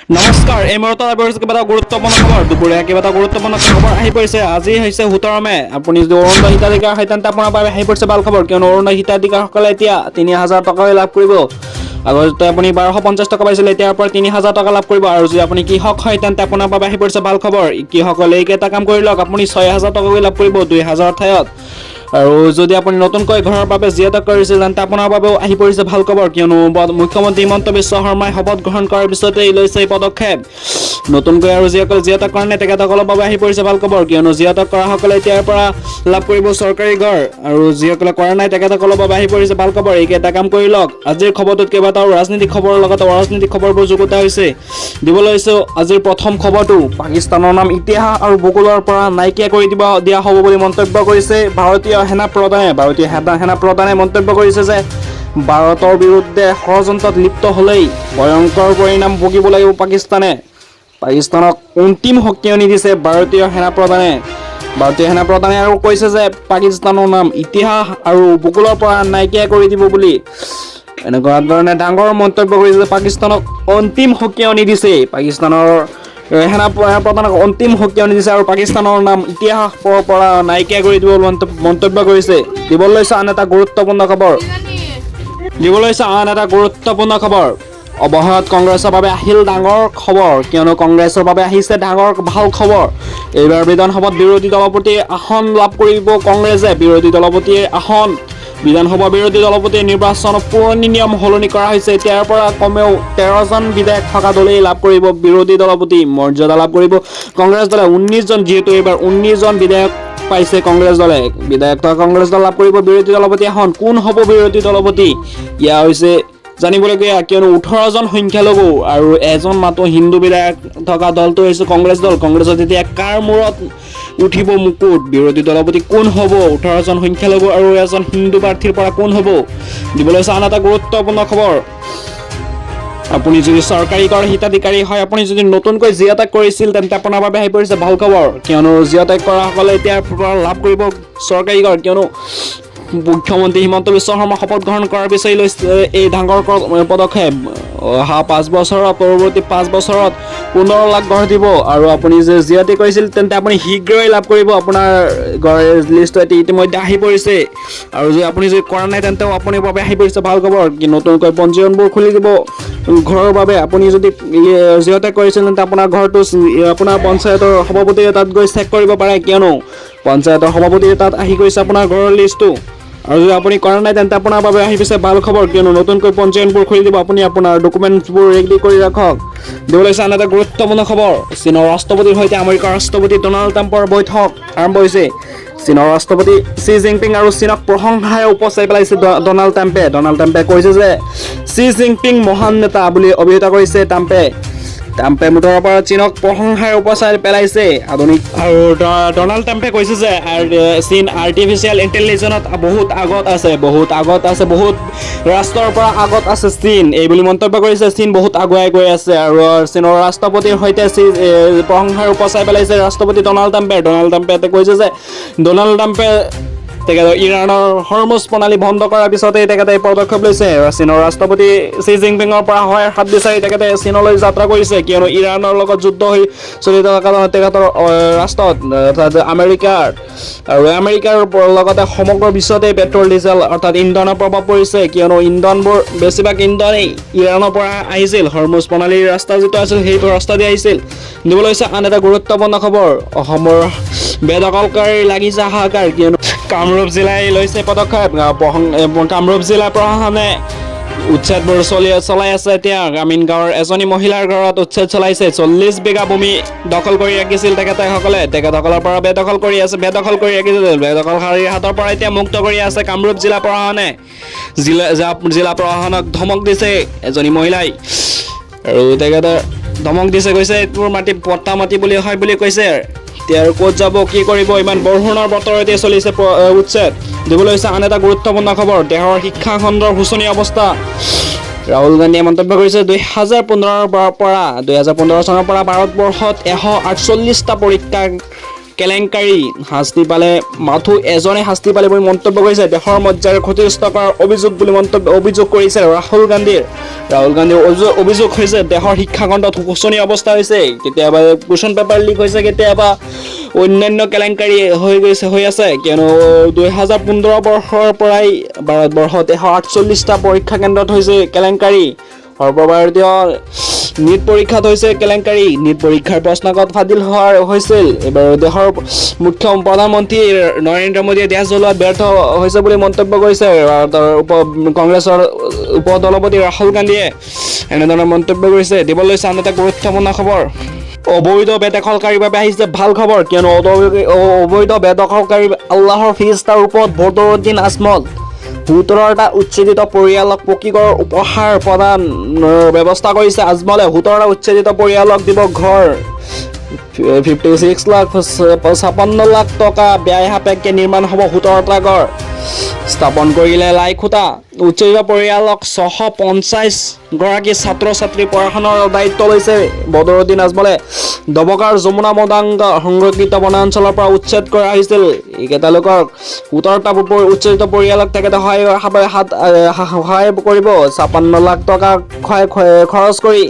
নমস্কাৰ এই মুহূৰ্তত কিবা গুৰুত্বপূৰ্ণ খবৰ দুপৰীয়া কিবা গুৰুত্বপূৰ্ণ খবৰ আহি পৰিছে আজি হৈছে 17 মে আপুনি যদি অৰুণোদয় হিতাধিকাৰী হয় তেন্তে আপোনাৰ বাবে আহি পৰিছে ভাল খবৰ কিয়নো অৰুণোদয় হিতাধিকাৰীসকলে এতিয়া 3000 টকাকৈ লাভ কৰিব আগতে আপুনি 1250 টকা পাইছিল এতিয়াৰ পৰা 3000 টকা লাভ কৰিব আৰু যদি আপুনি কৃষক হয় তেন্তে আপোনাৰ বাবে আহি পৰিছে ভাল খবৰ কৃষকসকলে এইকেইটা কাম কৰি লওক আপুনি 6000 টকাকৈ লাভ কৰিব 2000 ঠাইত আৰু যদি আপুনি নতুনকৈ ঘৰৰ বাবে জিয়াতক কৰিছিল তেন্তে আপোনাৰ বাবেও আহি পৰিছে ভাল খবৰ কিয়নো মুখ্যমন্ত্ৰী হিমন্ত বিশ্ব শৰ্মাই শপত গ্ৰহণ কৰাৰ পিছতে লৈছে এই পদক্ষেপ নতুনকৈ আৰু যিসকল জিয়াতক কৰা নাই তেখেতসকলৰ বাবে আহি পৰিছে ভাল খবৰ কিয়নো জিয়াতক কৰাসকলে এতিয়াৰ পৰা লাভ কৰিব চৰকাৰী ঘৰ আৰু যিসকলে কৰা নাই তেখেতসকলৰ বাবে আহি পৰিছে ভাল খবৰ এইকেইটা কাম কৰি লওক আজিৰ খবৰটোত কেইবাটাও ৰাজনৈতিক খবৰৰ লগতে অৰাজনৈতিক খবৰবোৰ যুগুতা হৈছে দিবলৈ হৈছে আজিৰ প্ৰথম খবৰটো পাকিস্তানৰ নাম ইতিহাস আৰু ভূগোলৰ পৰা নাইকিয়া কৰি দিয়া হ'ব বুলি মন্তব্য কৰিছে ভাৰতীয় সেনা প্ৰধানে মন্তব্য কৰিছে যে ভাৰতৰ বিৰুদ্ধে ষড়যন্ত্ৰত লিপ্ত হ'লেই ভয়ংকৰ পৰিণাম ভুগিব লাগিব পাকিস্তানক অন্তিম সকিয়নি দিছে ভাৰতীয় সেনা প্ৰধানে আৰু কৈছে যে পাকিস্তানৰ নাম ইতিহাস আৰু ভূগোলৰ পৰা নাইকিয়া কৰি দিব বুলি এনেকুৱা ধৰণে ডাঙৰ মন্তব্য কৰিছে পাকিস্তানক অন্তিম সকিয়নি দিছে পাকিস্তানৰ সেনা প্ৰধানক অন্তিম সকিয়নি দিছে আৰু পাকিস্তানৰ নাম ইতিহাসৰ পৰা নাইকিয়া কৰি দিব মন্তব্য কৰিছে দিবলৈ লৈছে আন এটা গুৰুত্বপূৰ্ণ খবৰ অৱহেলাত কংগ্ৰেছৰ বাবে আহিল ডাঙৰ খবৰ কিয়নো কংগ্ৰেছৰ বাবে আহিছে ডাঙৰ ভাল খবৰ এইবাৰ বিধানসভাত বিৰোধী দলপতিৰ আসন লাভ কৰিব কংগ্ৰেছে বিধানসভা বিৰোধী দলপতিৰ নিৰ্বাচনত পুৰণি নিয়ম সলনি কৰা হৈছে এতিয়াৰ পৰা কমেও 13জন বিধায়ক থকা দলেই লাভ কৰিব বিৰোধী দলপতি মৰ্যাদা লাভ কৰিব কংগ্ৰেছ দলে 19 জন যিহেতু এইবাৰ 19 জন বিধায়ক পাইছে কংগ্ৰেছ দলে বিধায়ক কংগ্ৰেছ দল লাভ কৰিব বিৰোধী দলপতি এখন কোন হ'ব বিৰোধী দলপতি ইয়া হৈছে জানিবলগীয়া কিয়নো 18 জন সংখ্যালঘু আৰু এজন মাত্ৰ হিন্দু বিধায়ক থকা দলটো হৈছে কংগ্ৰেছ দল কংগ্ৰেছত এতিয়া কাৰ মূৰত উঠিব মুকুট বিৰোধী দলপতি কোন হ'ব 18 জন সংখ্যালঘু আৰু এজন হিন্দু প্ৰাৰ্থীৰ পৰা কোন হ'ব দিবলৈ আন এটা গুৰুত্বপূৰ্ণ খবৰ আপুনি যদি চৰকাৰী কৰ হিতাধিকাৰী হয় আপুনি যদি নতুনকৈ জিয়াতক কৰিছিল তেন্তে আপোনাৰ বাবে আহি পৰিছে ভাল খবৰ কিয়নো জিয়াতক কৰাসকলে এতিয়া লাভ কৰিব চৰকাৰী কৰ কিয়নো মুখ্যমন্ত্ৰী হিমন্ত বিশ্ব শৰ্মা শপত গ্ৰহণ কৰাৰ পিছতে লৈছে এই ডাঙৰ পদক্ষেপ অহা 5 বছৰৰ পৰৱৰ্তী 5 বছৰত 15 লাখ ঘৰ দিব আৰু আপুনি যে জিয়াতি কৰিছিল তেন্তে আপুনি শীঘ্ৰেই লাভ কৰিব আপোনাৰ ঘৰৰ লিষ্ট ইতিমধ্যে আহি পৰিছে আৰু যদি আপুনি কৰা নাই তেন্তেও আপোনাৰ বাবে আহি পৰিছে ভাল খবৰ কি নতুনকৈ পঞ্জীয়নবোৰ খুলি দিব ঘৰৰ বাবে আপুনি যদি জিয়াতি কৰিছিল তেন্তে আপোনাৰ ঘৰটো আপোনাৰ পঞ্চায়তৰ সভাপতিয়ে তাত গৈ চেক কৰিব পাৰে কিয়নো পঞ্চায়তৰ সভাপতিয়ে তাত আহি গৈছে আপোনাৰ ঘৰৰ লিষ্টটো আৰু যদি আপুনি কৰা নাই তেন্তে আপোনাৰ বাবে আহি পিছে ভাল খবৰ কিয়নো নতুনকৈ পঞ্জীয়নবোৰ খুলি দিব আপুনি আপোনাৰ ডকুমেণ্টছবোৰ ৰেডি কৰি ৰাখক দিবলৈ আন এটা গুৰুত্বপূৰ্ণ খবৰ চীনৰ ৰাষ্ট্ৰপতিৰ সৈতে আমেৰিকাৰ ৰাষ্ট্ৰপতি ডনাল্ড ট্ৰাম্পৰ বৈঠক আৰম্ভ হৈছে চীনৰ ৰাষ্ট্ৰপতি শ্বি জিনপিং আৰু চীনক প্ৰশংসাৰে উপচাই পেলাইছে ডনাল্ড ট্ৰাম্পে কৈছে যে শ্বি জিনপিং মহান নেতা বুলি অভিহিত কৰিছে ট্ৰাম্পে মুঠৰ পৰা চীনক প্ৰশংসাৰে উপচাই পেলাইছে আধুনিক আৰু ডনাল্ড ট্ৰাম্পে কৈছে যে চীন আৰ্টিফিচিয়েল ইণ্টেলিজেন্সত বহুত ৰাষ্ট্ৰৰ পৰা আগত আছে চীন এই বুলি মন্তব্য কৰিছে চীন বহুত আগুৱাই গৈ আছে আৰু চীনৰ ৰাষ্ট্ৰপতিৰ সৈতে প্ৰশংসাৰে উপচাই পেলাইছে ৰাষ্ট্ৰপতি ডনাল্ড ট্ৰাম্পে কৈছে যে ডনাল্ড ট্ৰাম্পে তেখেতৰ ইৰাণৰ হৰমুজ প্ৰণালী বন্ধ কৰাৰ পিছতে তেখেতে পদক্ষেপ লৈছে চীনৰ ৰাষ্ট্ৰপতি শ্বি জিনপিঙৰ পৰা সহায়ৰ হাত বিচাৰি তেখেতে চীনলৈ যাত্ৰা কৰিছে কিয়নো ইৰাণৰ লগত যুদ্ধ হৈ চলি থকা তেখেতৰ ৰাষ্ট্ৰত আমেৰিকাৰ লগতে সমগ্ৰ বিশ্বতে পেট্ৰল ডিজেল অৰ্থাৎ ইন্ধনৰ প্ৰভাৱ পৰিছে কিয়নো বেছিভাগ ইন্ধনেই ইৰাণৰ পৰা আহিছিল হৰমুজ প্ৰণালীৰ ৰাস্তা যিটো আছিল সেইটো ৰাস্তা দি আহিছিল দিবলৈ হৈছে আন এটা গুৰুত্বপূৰ্ণ খবৰ অসমৰ বেদখলকাৰী লাগিছে হাহাকাৰ কিয়নো কামৰূপ জিলাই লৈছে পদক্ষেপ কামৰূপ জিলা প্ৰশাসনে উচ্ছেদবোৰ চলাই আছে এতিয়া গ্ৰামীণ গাঁৱৰ এজনী মহিলাৰ ঘৰত উচ্ছেদ চলাইছে 40 বিঘা ভূমি দখল কৰি ৰাখিছিল তেখেতসকলৰ পৰা বেদখল কৰি ৰাখিছিল বেদখলকাৰীৰ হাতৰ পৰা এতিয়া মুক্ত কৰি আছে কামৰূপ জিলা প্ৰশাসনে জিলা প্ৰশাসনক ধমক দিছে এজনী মহিলাই আৰু তেখেতে ধমক দিছে কৈছে এইবোৰ মাটি পট্টা মাটি বুলি হয় বুলি কৈছে আৰু ক'ত যাব কি কৰিব ইমান বৰষুণৰ বতৰতে চলিছে উচ্ছেদ দিবলৈ হৈছে আন এটা গুৰুত্বপূৰ্ণ খবৰ দেশৰ শিক্ষা খণ্ডৰ শোচনীয় অৱস্থা ৰাহুল গান্ধীয়ে মন্তব্য কৰিছে 2015 চনৰ পৰা ভাৰতবৰ্ষত 148টা পৰীক্ষা কেলেংকাৰী শাস্তি পালে মাথো এজনে শাস্তি পালে বুলি মন্তব্য কৰিছে। দেশৰ মৰ্যাদাৰ ক্ষতিগ্ৰস্ত কৰাৰ অভিযোগ বুলি অভিযোগ কৰিছে ৰাহুল গান্ধীৰ অভিযোগ হৈছে দেশৰ শিক্ষাখণ্ডত শোচনীয় অৱস্থা হৈছে, কেতিয়াবা কুৱেশ্যন পেপাৰ লিক হৈছে, কেতিয়াবা অন্যান্য কেলেংকাৰী হৈ আছে। কিয়নো 2015 বৰ্ষৰ পৰাই ভাৰতবৰ্ষত 148টা পৰীক্ষা কেন্দ্ৰত হৈছে কেলেংকাৰী। সৰ্বভাৰতীয় নীট পৰীক্ষাত হৈছে কেলেংকাৰী। নীট পৰীক্ষাৰ প্ৰশ্নকাকত ফাদিল হৈছিল। এইবাৰ দেশৰ প্ৰধানমন্ত্ৰী নৰেন্দ্ৰ মোদীয়ে দেশ জ্বলোৱাত ব্যৰ্থ হৈছে বুলি মন্তব্য কৰিছে কংগ্ৰেছৰ উপসভাপতি ৰাহুল গান্ধীয়ে এনেধৰণৰ মন্তব্য কৰিছে। দিব লৈছে আন এটা গুৰুত্বপূৰ্ণ খবৰ। অবৈধ বেদখলকাৰীৰ বাবে আহিছে ভাল খবৰ, কিয়নো অবৈধ বেদখলকাৰী আল্লাহৰ ফিৰিষ্টাৰ ওপৰত বদৰুদ্দিন আজমল 17টা উচ্ছেদিত পৰিয়ালক পকীঘৰৰ উপহাৰ প্ৰদান ব্যৱস্থা কৰিছে আজমলে। 17টা উচ্ছেদিত পৰিয়ালক দিব ঘৰ। 56 লাখ টকা ব্যয় সাপেক্ষে নিৰ্মাণ হ'ব 17টা ঘৰ। স্থাপন কৰিলে লাই খুঁটা। উচ্ছেদিত পৰিয়ালক 650 গৰাকী ছাত্ৰ ছাত্ৰী পঢ়া-শুনাৰ দায়িত্ব লৈছে বদৰুদ্দিন আজমলে। দবকাৰ যমুনা মদাংগ সংৰক্ষিত বনাঞ্চলৰ পৰা উচ্ছেদ কৰা হৈছিল। এইকেইটা লোকক 17টা উচ্ছেদিত পৰিয়ালক তেখেতে সহায় কৰিব। 56 লাখ টকা খৰচ কৰি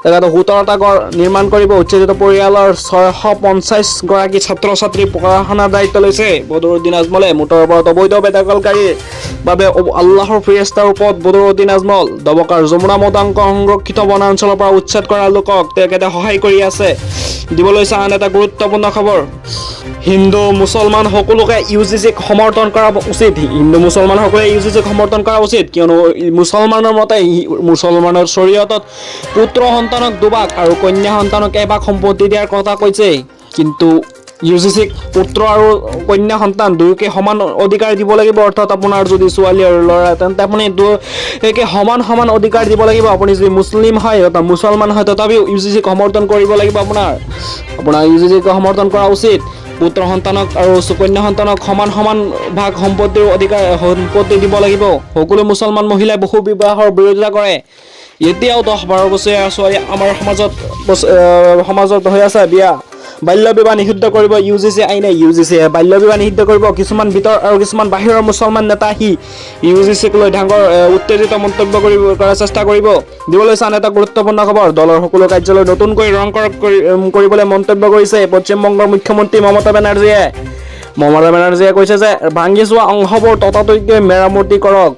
তেখেতে 17টা ঘৰ নিৰ্মাণ কৰিব। উচ্ছেদিত পৰিয়ালৰ 650 গৰাকী ছাত্ৰ ছাত্ৰী পঢ়া-শুনাৰ দায়িত্ব লৈছে বদৰুদ্দিন আজমলে। মুঠৰ ওপৰত অবৈধ বেদখলকাৰীৰ বাবে আল্লাহৰ ফিৰিষ্টাৰ ওপৰত বদৰুদ্দিন আজমল। দবকাৰ যমুনা মদাংগ সংৰক্ষিত বনাঞ্চলৰ পৰা উচ্ছেদ কৰা লোকক তেখেতে সহায় কৰি আছে। দিব লৈছে আন এটা গুৰুত্বপূৰ্ণ খবৰ। হিন্দু মুছলমান সকলোকে UGCক সমৰ্থন কৰা উচিত। হিন্দু মুছলমান সকলোৱে UGCক সমৰ্থন কৰা উচিত, কিয়নো মুছলমানৰ মতে মুছলমানৰ শৰীয়তত পুত্ৰ সন্তানক দুভাগ আৰু কন্যা সন্তানক এভাগ সম্পত্তি দিয়াৰ কথা কৈছে। কিন্তু UGCক পুত্ৰ আৰু কন্যা সন্তান দুয়োকে সমান অধিকাৰ দিব লাগিব। অৰ্থাৎ আপোনাৰ যদি ছোৱালী আৰু ল'ৰা তেন্তে আপুনি দুয়োকে সমান অধিকাৰ দিব লাগিব। আপুনি যদি মুছলিম হয় অৰ্থাৎ মুছলমান হয় তথাপিও UGCক সমৰ্থন কৰিব লাগিব। আপোনাৰ UGCক সমৰ্থন কৰা উচিত। পুত্ৰ সন্তানক আৰু কন্যা সন্তানক সমান ভাগ সম্পত্তি দিব লাগিব। সকলো মুছলমান মহিলাই বহু বিবাহৰ বিৰোধিতা কৰে। এতিয়াও 10-12 বছৰীয়া ছোৱালী আমাৰ সমাজত হৈ আছে বিয়া। বাল্য বিবাহ নিষিদ্ধ কৰিব UGC আইনে। UGCয়ে বাল্য বিবাহ নিষিদ্ধ কৰিব। কিছুমান ভিতৰ আৰু কিছুমান বাহিৰৰ মুছলমান নেতা আহি UGCক লৈ ডাঙৰ উত্তেজিত মন্তব্য কৰাৰ চেষ্টা কৰিব। দিব লৈছে আন এটা গুৰুত্বপূৰ্ণ খবৰ। দলৰ সকলো কাৰ্যালয় নতুনকৈ ৰং কৰিবলৈ মন্তব্য কৰিছে পশ্চিমবংগৰ মুখ্যমন্ত্ৰী মমতা বেনাৰ্জীয়ে কৈছে যে ভাঙি যোৱা অংশবোৰ ততাতৈয়াকৈ মেৰামতি কৰক।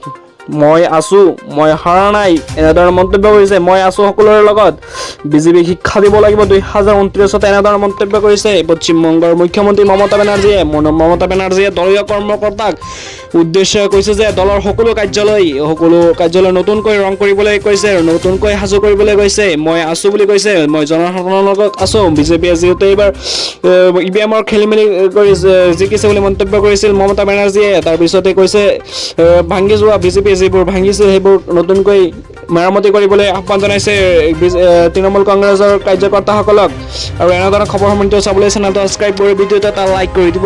মই আছো, মই হাৰা নাই, এনেধৰণৰ মন্তব্য কৰিছে। মই আছো সকলোৰে লগত, বিজেপিক শিক্ষা দিব লাগিব 2029ত এনেধৰণৰ মন্তব্য কৰিছে পশ্চিমবংগৰ মুখ্যমন্ত্ৰী মমতা বেনাৰ্জীয়ে দলীয় কৰ্মকৰ্তাক উদ্দেশ্যে কৈছে যে দলৰ সকলো কাৰ্যালয় নতুনকৈ ৰং কৰিবলৈ কৈছে, নতুনকৈ সাজু কৰিবলৈ কৈছে। মই আছো বুলি কৈছে। মই জনসাধাৰণৰ লগত আছো। বিজেপিয়ে যিহেতু এইবাৰ EVMৰ খেলিমেলি কৰি জিকিছে বুলি মন্তব্য কৰিছিল মমতা বেনাৰ্জীয়ে। তাৰপিছতে কৈছে ভাঙি যোৱা বিজেপিয়ে যিবোৰ ভাঙিছিল সেইবোৰ নতুনকৈ মেৰামতি কৰিবলৈ আহ্বান জনাইছে তৃণমূল কংগ্ৰেছৰ কাৰ্যকৰ্তাসকলক। আৰু এনেধৰণৰ খবৰসমূহ চাবলৈ চেনেলটো ছাবস্ক্ৰাইব কৰি ভিডিঅ'টো এটা লাইক কৰি দিব।